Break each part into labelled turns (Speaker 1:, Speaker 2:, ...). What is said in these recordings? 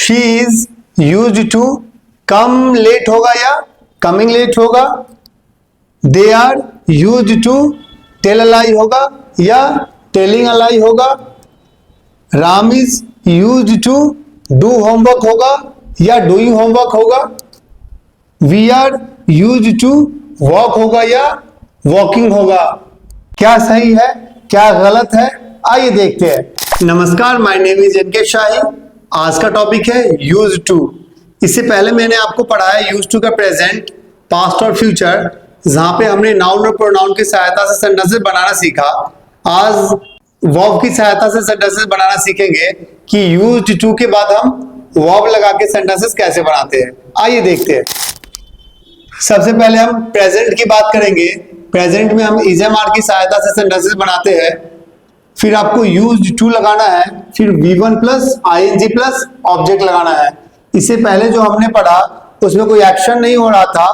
Speaker 1: She is used to come late होगा या coming late होगा। They are used to tell a lie होगा या टेलिंग अ लाई होगा। Ram is used to do homework होगा या डूइंग होमवर्क होगा। We are used to walk होगा या वॉकिंग होगा। क्या सही है क्या गलत है, आइए देखते हैं। नमस्कार, माय नेम इज एन के शाही। आज का टॉपिक है यूज्ड टू। इससे पहले मैंने आपको पढ़ाया यूज्ड टू का प्रेजेंट, पास्ट और फ्यूचर, जहां पे हमने नाउन और प्रोनाउन की सहायता से सेंटेंसेस बनाना सीखा। आज वर्ब की सहायता से सेंटेंसेस बनाना सीखेंगे कि यूज्ड टू के बाद हम वर्ब लगा के सेंटेंसेस कैसे बनाते हैं। आइए देखते हैं। सबसे पहले हम प्रेजेंट की बात करेंगे। प्रेजेंट में हम इज एम आर की सहायता से सेंटेंसेस बनाते हैं। फिर आपको यूज्ड टू लगाना है, फिर V1 plus ING plus object लगाना है। इससे पहले जो हमने पढ़ा उसमें कोई एक्शन नहीं हो रहा था,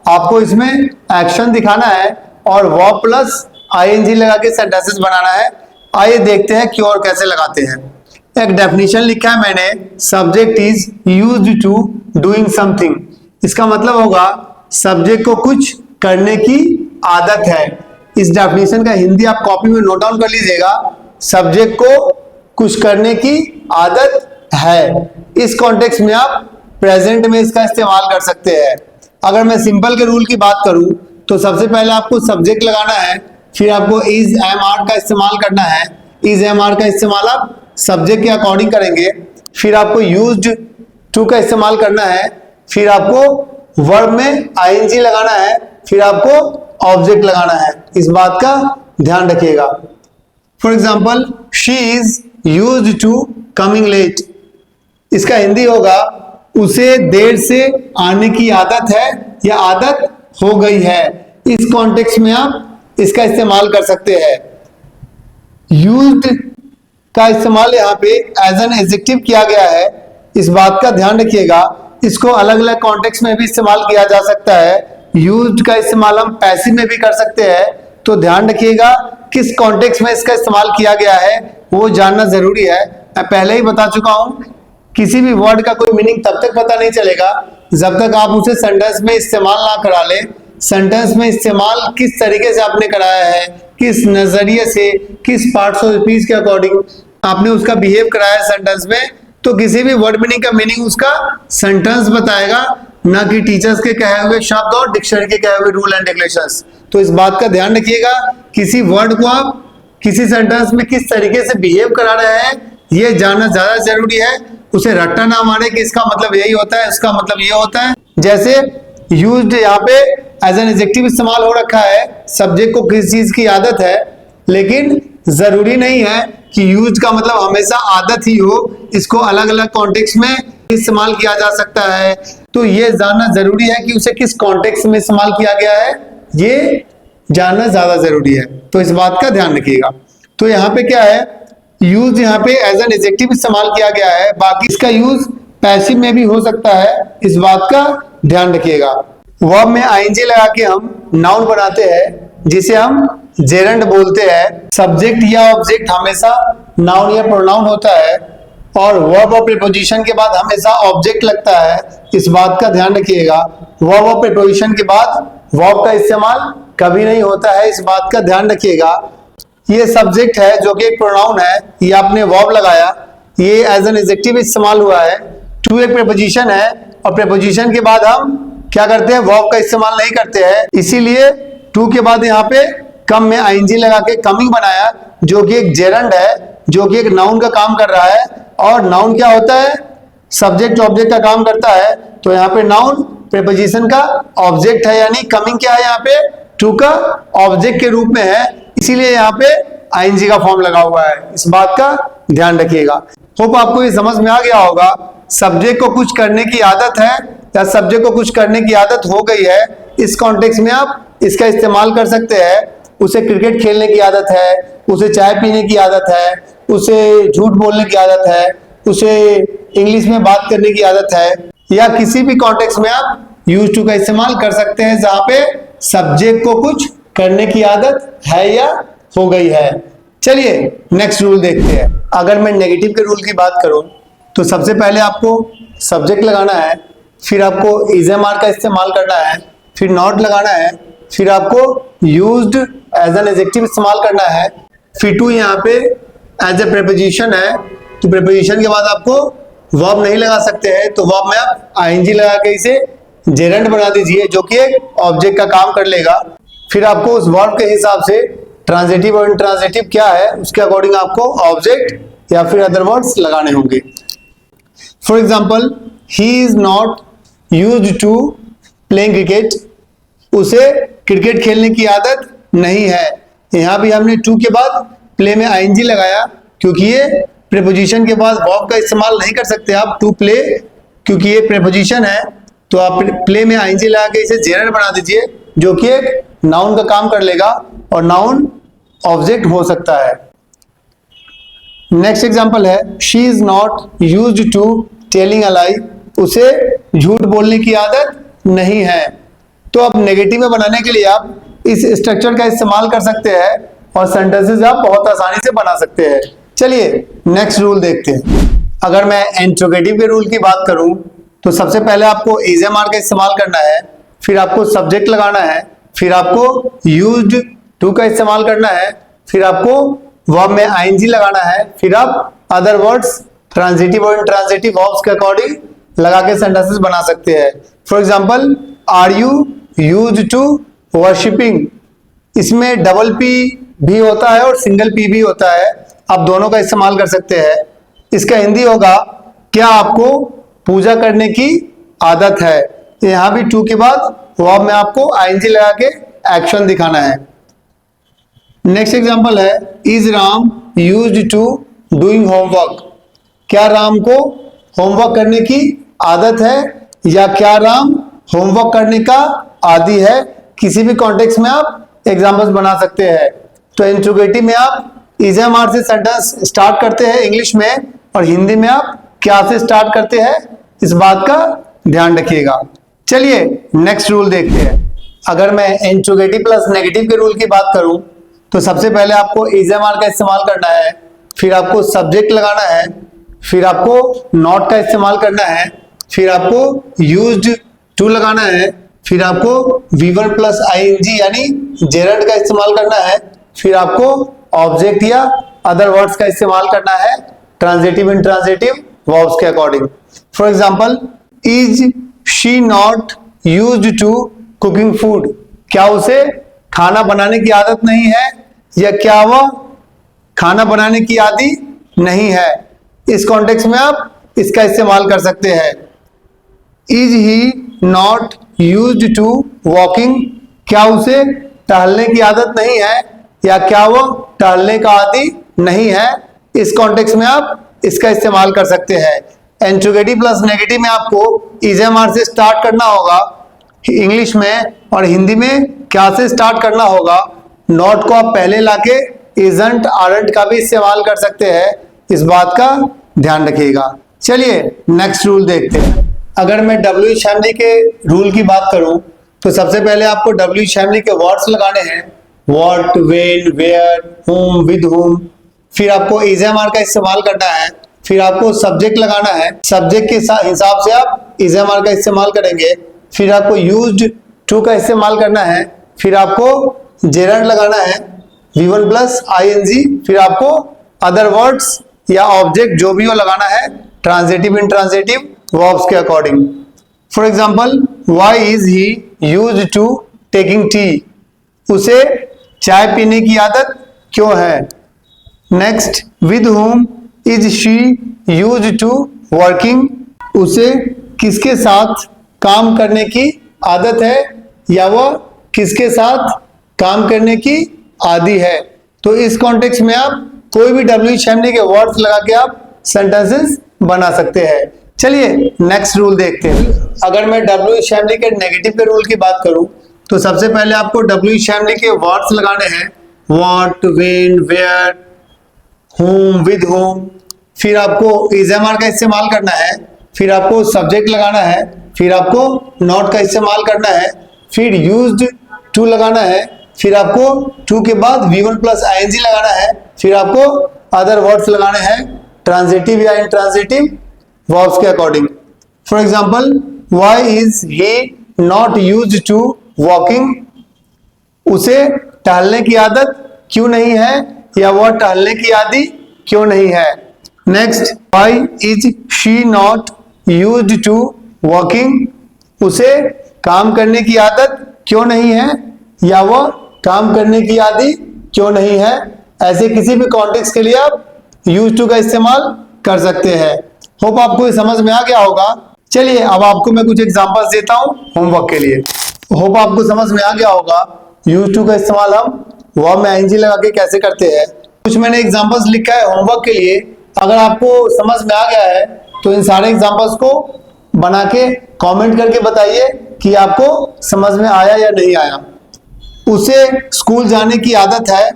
Speaker 1: आपको इसमें एक्शन दिखाना है और वर्ब प्लस ING लगा के सेंटेंसेस बनाना है। आइए देखते हैं कि और कैसे लगाते हैं। एक डेफिनेशन लिखा है मैंने, subject is used to doing something. इसका मतलब होगा सब्जेक्ट को कुछ करने की आदत है। इस डेफिनेशन का हिंदी आप कॉपी में नोट डाउन कर लीजिएगा। सब्जेक्ट को कुछ करने की आदत है। इस कॉन्टेक्स्ट में आप प्रेजेंट में इसका इस्तेमाल कर सकते हैं। अगर मैं सिंपल के रूल की बात करूं तो सबसे पहले आपको सब्जेक्ट लगाना है, फिर आपको इज एम आर का इस्तेमाल करना है। इज एम आर का इस्तेमाल आप सब्जेक्ट के अकॉर्डिंग करेंगे। फिर आपको यूज्ड टू का इस्तेमाल करना है, फिर आपको वर्ब में ING लगाना है, फिर आपको ऑब्जेक्ट लगाना है। इस बात का ध्यान रखिएगा। For example, she is used to coming late. इसका हिंदी होगा उसे देर से आने की आदत है या आदत हो गई है। इस कॉन्टेक्स्ट में आप इसका इस्तेमाल कर सकते हैं। यूज्ड का इस्तेमाल यहाँ पे एज एन एडजेक्टिव किया गया है। इस बात का ध्यान रखिएगा। इसको अलग अलग कॉन्टेक्स्ट में भी इस्तेमाल किया जा सकता है। यूज्ड का इस्तेमाल हम पैसिव में भी कर सकते हैं, तो ध्यान रखिएगा किस कॉन्टेक्स्ट में इसका इस्तेमाल किया गया है वो जानना जरूरी है। मैं पहले ही बता चुका हूं, किसी भी वर्ड का कोई मीनिंग तब तक पता नहीं चलेगा जब तक आप उसे सेंटेंस में इस्तेमाल ना करा ले। सेंटेंस में इस्तेमाल किस तरीके से आपने कराया है, किस नजरिए से, किस पार्ट्स ऑफ स्पीच के अकॉर्डिंग आपने उसका बिहेव कराया है सेंटेंस में, तो किसी भी वर्ड मीनिंग का मीनिंग उसका सेंटेंस बताएगा, ना कि टीचर्स के कहे हुए शब्द और डिक्शनरी के कहे हुए रूल एंड रेगुलेशंस। तो इस बात का ध्यान रखिएगा, किसी वर्ड को आप किसी सेंटेंस में किस तरीके से बिहेव करा रहे हैं ये जानना ज्यादा जरूरी है। उसे रट्टा ना मारे कि इसका मतलब यही होता है, इसका मतलब ये होता है। जैसे यूज्ड यहाँ पे एज एन एडजेक्टिव इस्तेमाल हो रखा है, सब्जेक्ट को किस चीज की आदत है, लेकिन जरूरी नहीं है कि यूज का मतलब हमेशा आदत ही हो। इसको अलग अलग कॉन्टेक्स्ट में इस्तेमाल किया जा सकता है। तो ये जानना जरूरी है कि उसे किस कॉन्टेक्स्ट में इस्तेमाल किया गया है, ये जानना ज्यादा जरूरी है। तो इस बात का ध्यान रखिएगा। तो यहाँ पे क्या है, यूज यहाँ पे एज एन एडजेक्टिव इस्तेमाल किया गया है, बाकी इसका यूज पैसिव में भी हो सकता है। इस बात का ध्यान रखिएगा। वर्ब में ING लगा के हम नाउन बनाते हैं, जिसे हम जेरंड बोलते हैं। सब्जेक्ट या ऑब्जेक्ट हमेशा नाउन या प्रोनाउन होता है और वर्ब और प्रीपोजिशन के बाद हमेशा ऑब्जेक्ट लगता है। इस बात का ध्यान रखिएगा। वर्ब और प्रीपोजिशन के बाद वर्ब का इस्तेमाल कभी नहीं होता है, इस बात का ध्यान रखिएगा। ये सब्जेक्ट है जो कि एक प्रोनाउन है, ये आपने वर्ब लगाया, ये एज एन एडजेक्टिव इस्तेमाल हुआ है। टू एक प्रीपोजिशन है और प्रीपोजिशन के बाद हम क्या करते हैं, वर्ब का इस्तेमाल नहीं करते हैं। इसीलिए टू के बाद यहाँ पे कम में ING लगा के कमिंग बनाया, जो कि एक जेरंड है, जो कि एक नाउन का काम कर रहा है। और नाउन क्या होता है, सब्जेक्ट ऑब्जेक्ट का काम करता है। तो यहाँ पे नाउन प्रीपोजिशन का ऑब्जेक्ट है, यानी कमिंग क्या है, यहाँ पे टू का ऑब्जेक्ट के रूप में है, इसीलिए यहाँ पे ING का फॉर्म लगा हुआ है। इस बात का ध्यान रखिएगा। होप आपको ये समझ में आ गया होगा। सब्जेक्ट को कुछ करने की आदत है या सब्जेक्ट को कुछ करने की आदत हो गई है, इस कॉन्टेक्स्ट में आप इसका इस्तेमाल कर सकते हैं। उसे क्रिकेट खेलने की आदत है, उसे चाय पीने की आदत है, उसे झूठ बोलने की आदत है, उसे इंग्लिश में बात करने की आदत है, या किसी भी कॉन्टेक्स्ट में आप यूज टू का इस्तेमाल कर सकते हैं जहां पे सब्जेक्ट को कुछ करने की आदत है या हो गई है। चलिए नेक्स्ट रूल देखते हैं। अगर मैं नेगेटिव के रूल की बात करूं तो सबसे पहले आपको सब्जेक्ट लगाना है, फिर आपको इज एम आर का इस्तेमाल करना है, फिर नॉट लगाना है, फिर आपको यूज्ड एज एन एडजेक्टिव इस्तेमाल करना है, फिर टू यहाँ पे एज ए प्रीपोजिशन है, तो प्रीपोजिशन के बाद आपको वर्ब नहीं लगा सकते हैं, तो वर्ब में आप आईएनजी लगा के इसे जेरेंट बना दीजिए, जो कि एक ऑब्जेक्ट का काम कर लेगा। फिर आपको उस वर्ब के हिसाब से ट्रांजिटिव और इंट्रांजिटिव क्या है उसके अकॉर्डिंग आपको ऑब्जेक्ट या फिर अदर वर्ड्स लगाने होंगे। For example, he is not used to playing cricket, उसे क्रिकेट खेलने की आदत नहीं है। यहाँ भी हमने टू के बाद प्ले में आईएनजी लगाया, क्योंकि ये प्रीपोजिशन के बाद वर्ब का इस्तेमाल नहीं कर सकते आप टू प्ले, क्योंकि ये प्रीपोजिशन है। तो आप प्ले में आईएनजी लगा के इसे जेरेंट बना दीजिए, जो कि एक नाउन का काम कर लेगा और नाउन ऑब्जेक्ट हो सकता है। नेक्स्ट एग्जांपल है, she is not used to telling a lie, उसे झूठ बोलने की आदत नहीं है। तो अब नेगेटिव में बनाने के लिए आप इस स्ट्रक्चर का इस्तेमाल कर सकते हैं और सेंटेंसेस आप बहुत आसानी से बना सकते हैं। चलिए नेक्स्ट रूल देखते हैं। अगर मैं इंट्रोगेटिव के रूल की बात करूं तो सबसे पहले आपको इज एम आर का इस्तेमाल करना है, फिर आपको सब्जेक्ट लगाना है, फिर आपको यूज्ड टू का इस्तेमाल करना है, फिर आपको वर्ब में आईएनजी लगाना है, फिर आप अदर वर्ड्स ट्रांजिटिव और इंट्रांजिटिव वर्ब्स के अकॉर्डिंग लगा के सेंटेंसेस बना सकते हैं। For example, are you used to worshipping, इसमें डबल पी भी होता है और सिंगल पी भी होता है, आप दोनों का इस्तेमाल कर सकते हैं। इसका हिंदी होगा, क्या आपको पूजा करने की आदत है। यहाँ भी टू के बाद वर्ब में आपको आईएनजी लगा के एक्शन दिखाना है। नेक्स्ट एग्जांपल है, is Ram used to doing homework, क्या राम को होमवर्क करने की आदत है या क्या राम होमवर्क करने का आदी है। किसी भी कॉन्टेक्स्ट में आप एग्जांपल्स बना सकते हैं। तो इंट्रोगेटिव में आप इज एम आर से सेंटेंस स्टार्ट करते हैं इंग्लिश में, और हिंदी में आप क्या से स्टार्ट करते हैं, इस बात का ध्यान रखिएगा। चलिए नेक्स्ट रूल देखते हैं। अगर मैं इंट्रोगेटिव प्लस नेगेटिव के रूल की बात करूं तो सबसे पहले आपको इज एम आर का इस्तेमाल करना है, फिर आपको सब्जेक्ट लगाना है, फिर आपको नॉट का इस्तेमाल करना है, फिर आपको यूज्ड टू लगाना है, फिर आपको वी1 प्लस आईएनजी यानी जेरेंट का इस्तेमाल करना है, फिर आपको ऑब्जेक्ट या अदर वर्ड्स का इस्तेमाल करना है ट्रांजिटिव इंट्रांजिटिव वर्ब्स के according. For example, is she not used to cooking food, क्या उसे खाना बनाने की आदत नहीं है या क्या वह खाना बनाने की आदी नहीं है। इस कॉन्टेक्स्ट में आप इसका इस्तेमाल कर सकते हैं। Is he not used to walking, क्या उसे टहलने की आदत नहीं है या क्या वो टहलने का आदी नहीं है। इस कॉन्टेक्स्ट में आप इसका इस्तेमाल कर सकते हैं। इंट्रोगेटिव प्लस नेगेटिव में आपको इज एम आर से स्टार्ट करना होगा इंग्लिश में, और हिंदी में क्या से स्टार्ट करना होगा। नॉट को आप पहले लाके इजंट आरंट का भी इस्तेमाल कर सकते हैं, इस बात का ध्यान रखिएगा। चलिए नेक्स्ट रूल देखते हैं। अगर मैं डब्ल्यू फैमिली के रूल की बात करूं तो सबसे पहले आपको डब्ल्यू फैमिली के वर्ड्स लगाने हैं, what, when, where, whom, with whom। फिर आपको इज एम आर का इस्तेमाल करना है, फिर आपको सब्जेक्ट लगाना है, सब्जेक्ट के हिसाब से आप इज एम आर का इस्तेमाल करेंगे, फिर आपको यूज्ड टू का इस्तेमाल करना है, फिर आपको जेरेंट लगाना है वी1 प्लस आईएनजी, फिर आपको अदर वर्ड्स या ऑब्जेक्ट जो भी हो लगाना है ट्रांजिटिव इंट्रांजिटिव वर्ब्स के according. For example, why is he used to taking tea, उसे चाय पीने की आदत क्यों है। Next, with whom is she used to working, उसे किसके साथ काम करने की आदत है या वह किसके साथ काम करने की आदी है। तो इस कॉन्टेक्स्ट में आप कोई भी डब्ल्यू फैमिली के वर्ड्स लगा के आप सेंटेंसेस बना सकते हैं। चलिए नेक्स्ट रूल देखते हैं। अगर मैं डब्ल्यू फैमिली के नेगेटिव के रूल की बात करूं तो सबसे पहले आपको डब्ल्यू फैमिली के वर्ड्स लगाने हैं, what, when, where, whom, with whom। फिर आपको इज एम आर का इस्तेमाल करना है, फिर आपको सब्जेक्ट लगाना है, फिर आपको नॉट का इस्तेमाल करना है, फिर यूज्ड टू लगाना है, फिर आपको टू के बाद वी1 प्लस आईएनजी लगाना है, फिर आपको अदर वर्ड्स लगाने हैं ट्रांजिटिव या इंट्रांजिटिव वर्ब्स के according. For example, why is he not use to walking? उसे टहलने की आदत क्यों नहीं है, या वह टहलने की आदि क्यों नहीं है। Next, why is she not use to walking? उसे काम करने की आदत क्यों नहीं है, या वह काम करने की आदि क्यों नहीं है। ऐसे किसी भी कॉन्टेक्स्ट के लिए आप यूज टू का इस्तेमाल कर सकते हैं। होप आपको ये समझ में आ गया होगा। चलिए अब आपको मैं कुछ एग्जांपल्स देता हूं होमवर्क के लिए। होप आपको समझ में आ गया होगा यूज टू का इस्तेमाल हम वर्ब में आईएनजी लगा के कैसे करते हैं। कुछ मैंने एग्जांपल्स लिखा है होमवर्क के लिए, अगर आपको समझ में आ गया है तो इन सारे एग्जांपल्स को बना के कमेंट करके बताइए कि आपको समझ में आया या नहीं आया। उसे स्कूल जाने की आदत है,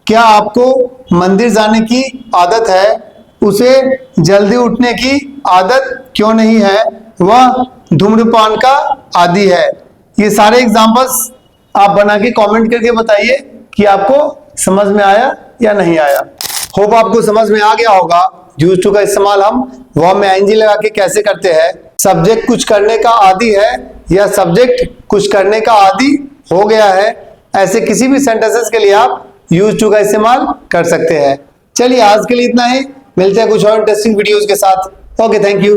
Speaker 1: क्या आपको मंदिर जाने की आदत है। उसे जल्दी उठने की आदत क्यों नहीं है, वह धूम्रपान का आदी है। ये सारे एग्जांपल्स आप बना के कमेंट करके बताइए कि आपको समझ में आया या नहीं आया। होप आपको समझ में आ गया होगा यूज टू का इस्तेमाल हम वर्ब में आईएनजी लगा के कैसे करते हैं। सब्जेक्ट कुछ करने का आदी है या सब्जेक्ट कुछ करने का आदी हो गया है, ऐसे किसी भी सेंटेंसेस के लिए आप यूज टू का इस्तेमाल कर सकते हैं। चलिए आज के लिए इतना ही, मिलते हैं कुछ और इंटरेस्टिंग वीडियोस के साथ। Okay, thank you.